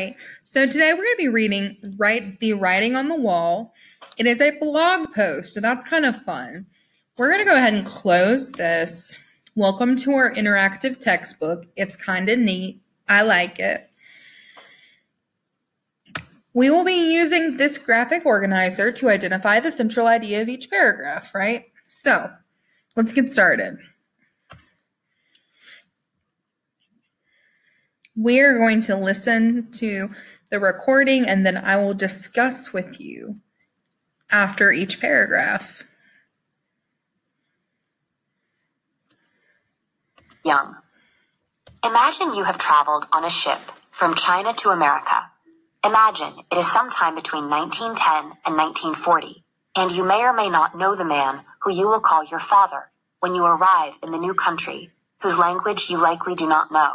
right? So today we're going to be reading The Writing on the Wall. It is a blog post, so that's kind of fun. We're going to go ahead and close this. Welcome to our interactive textbook. It's kind of neat. I like it. We will be using this graphic organizer to identify the central idea of each paragraph, right? So let's get started. We're going to listen to the recording and then I will discuss with you after each paragraph. Young. Imagine you have traveled on a ship from China to America. Imagine it is sometime between 1910 and 1940, and you may or may not know the man who you will call your father when you arrive in the new country, whose language you likely do not know.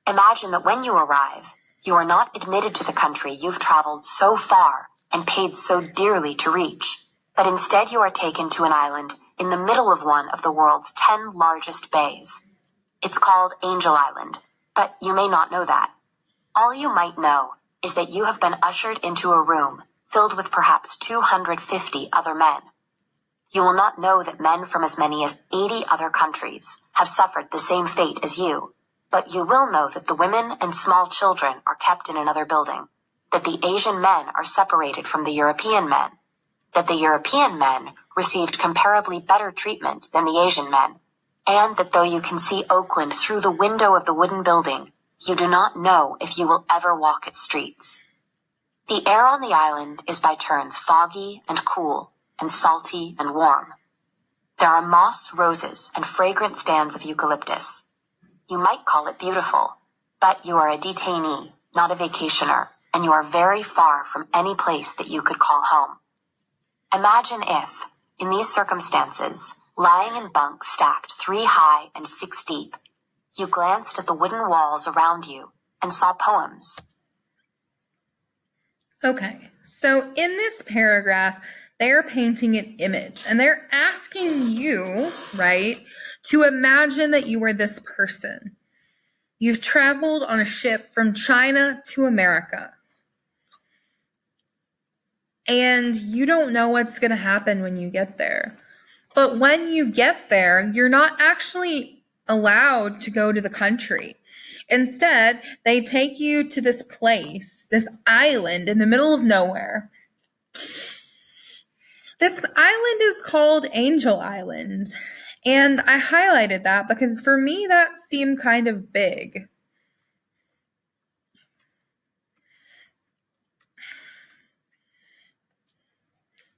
Imagine that when you arrive, you are not admitted to the country you've traveled so far and paid so dearly to reach, but instead you are taken to an island in the middle of one of the world's 10 largest bays. It's called Angel Island, but you may not know that. All you might know is that you have been ushered into a room filled with perhaps 250 other men. You will not know that men from as many as 80 other countries have suffered the same fate as you, but you will know that the women and small children are kept in another building, that the Asian men are separated from the European men, that the European men received comparably better treatment than the Asian men, and that though you can see Oakland through the window of the wooden building, you do not know if you will ever walk its streets. The air on the island is by turns foggy and cool, and salty and warm. There are moss roses and fragrant stands of eucalyptus. You might call it beautiful, but you are a detainee, not a vacationer, and you are very far from any place that you could call home. Imagine if, in these circumstances, lying in bunks stacked 3 high and 6 deep, you glanced at the wooden walls around you and saw poems. Okay, so in this paragraph, they're painting an image and they're asking you, right, to imagine that you were this person. You've traveled on a ship from China to America. And you don't know what's going to happen when you get there. But when you get there, you're not actually allowed to go to the country. Instead, they take you to this place, this island in the middle of nowhere. This island is called Angel Island. And I highlighted that because for me, that seemed kind of big.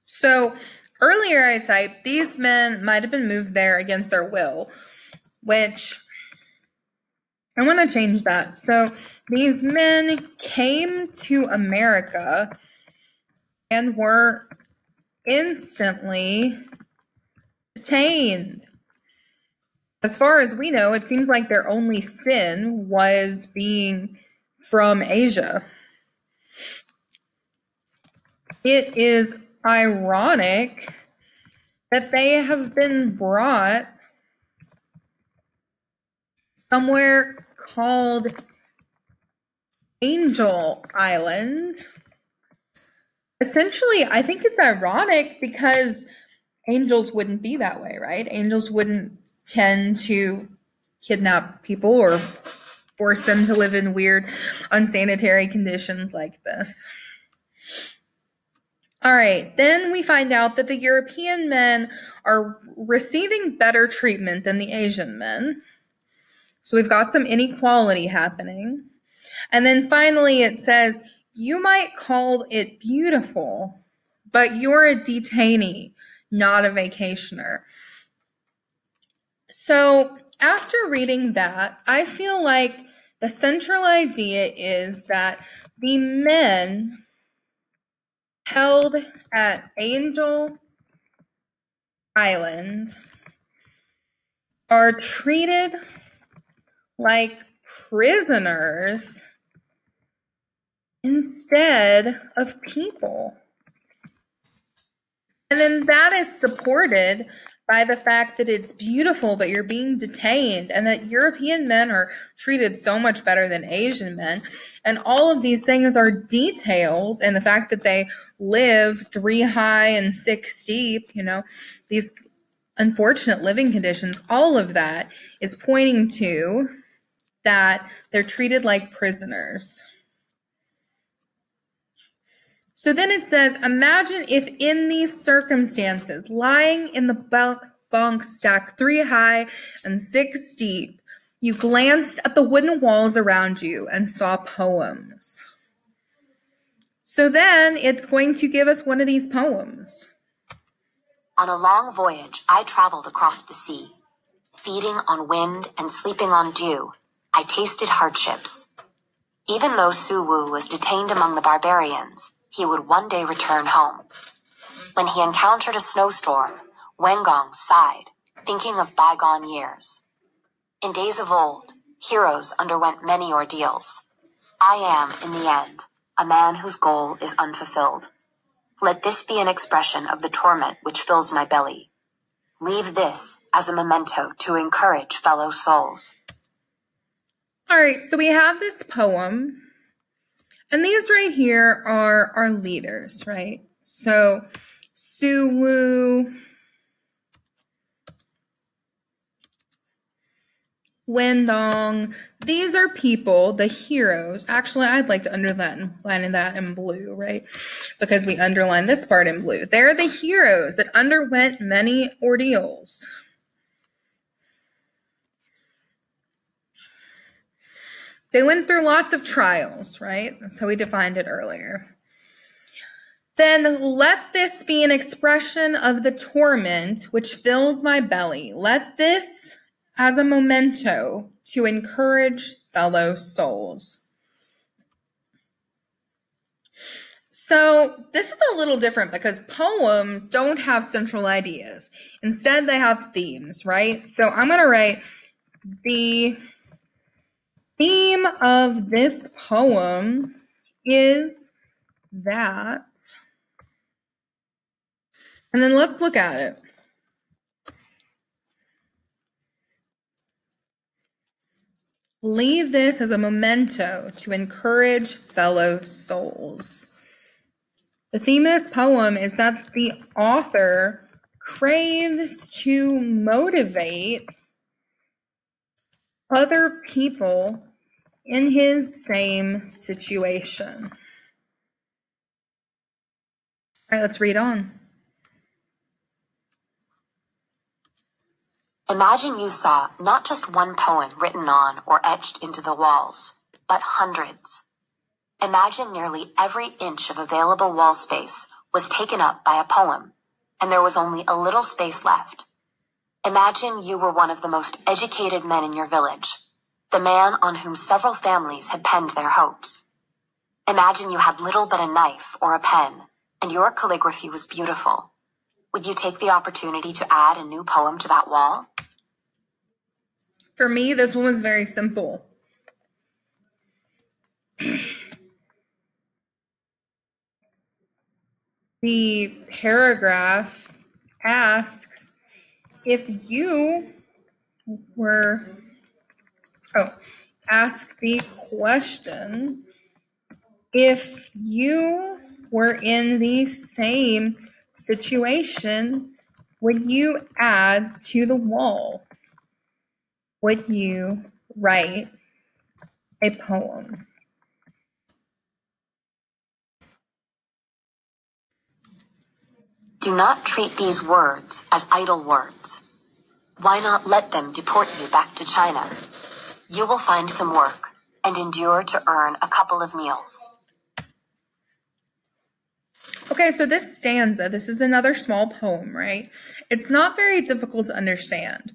So earlier I typed, these men might have been moved there against their will, which I want to change that. So these men came to America and were instantly detained. As far as we know, it seems like their only sin was being from Asia. It is ironic that they have been brought somewhere called Angel Island. Essentially, I think it's ironic because angels wouldn't be that way, right? Angels wouldn't tend to kidnap people or force them to live in weird, unsanitary conditions like this. All right, then we find out that the European men are receiving better treatment than the Asian men. So we've got some inequality happening. And then finally it says, you might call it beautiful, but you're a detainee, not a vacationer. So after reading that, I feel like the central idea is that the men held at Angel Island are treated like prisoners instead of people. And then that is supported by the fact that it's beautiful, but you're being detained, and that European men are treated so much better than Asian men. And all of these things are details, and the fact that they live 3 high and 6 deep, these unfortunate living conditions, all of that is pointing to that they're treated like prisoners. So then it says, imagine if in these circumstances, lying in the bunk stacked 3 high and 6 deep, you glanced at the wooden walls around you and saw poems. So then it's going to give us one of these poems. On a long voyage, I traveled across the sea. Feeding on wind and sleeping on dew, I tasted hardships. Even though Su Wu was detained among the barbarians, he would one day return home. When he encountered a snowstorm, Wengong sighed, thinking of bygone years. In days of old, heroes underwent many ordeals. I am, in the end, a man whose goal is unfulfilled. Let this be an expression of the torment which fills my belly. Leave this as a memento to encourage fellow souls. All right, so we have this poem, and these right here are our leaders, right? So Su Wu, Wendong, these are people, the heroes. Actually, I'd like to underline that in blue, right? Because we underline this part in blue. They're the heroes that underwent many ordeals. They went through lots of trials, right? That's how we defined it earlier. Then let this be an expression of the torment which fills my belly. Let this as a memento to encourage fellow souls. So this is a little different because poems don't have central ideas. Instead, they have themes, right? So I'm going to write the theme of this poem is that, and then let's look at it. Leave this as a memento to encourage fellow souls. The theme of this poem is that the author craves to motivate other people in his same situation. All right, let's read on. Imagine you saw not just one poem written on or etched into the walls, but hundreds. Imagine nearly every inch of available wall space was taken up by a poem, and there was only a little space left. Imagine you were one of the most educated men in your village, the man on whom several families had penned their hopes. Imagine you had little but a knife or a pen, and your calligraphy was beautiful. Would you take the opportunity to add a new poem to that wall? For me, this one was very simple. The paragraph asks if you were, ask the question, if you were in the same situation, would you add to the wall? Would you write a poem? Do not treat these words as idle words. Why not let them deport you back to China? You will find some work and endure to earn a couple of meals. Okay, so this stanza, this is another small poem, right? It's not very difficult to understand.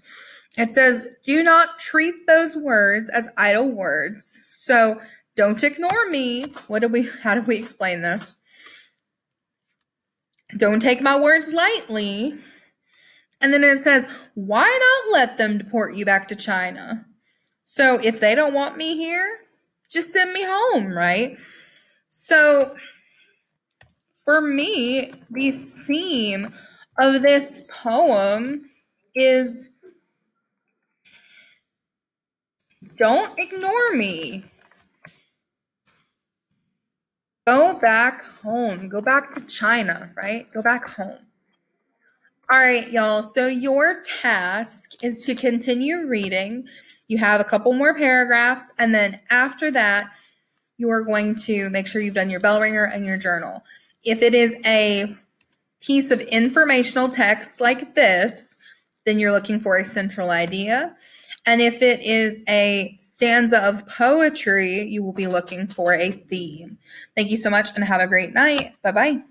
It says, do not treat those words as idle words. So don't ignore me. How do we explain this? Don't take my words lightly. And then it says, why not let them deport you back to China? So if they don't want me here, just send me home, right? So for me, the theme of this poem is don't ignore me. Go back home. Go back to China, right? Go back home. All right, y'all. So your task is to continue reading. You have a couple more paragraphs, and then after that, you are going to make sure you've done your bell ringer and your journal. If it is a piece of informational text like this, then you're looking for a central idea. And if it is a stanza of poetry, you will be looking for a theme. Thank you so much and have a great night. Bye-bye.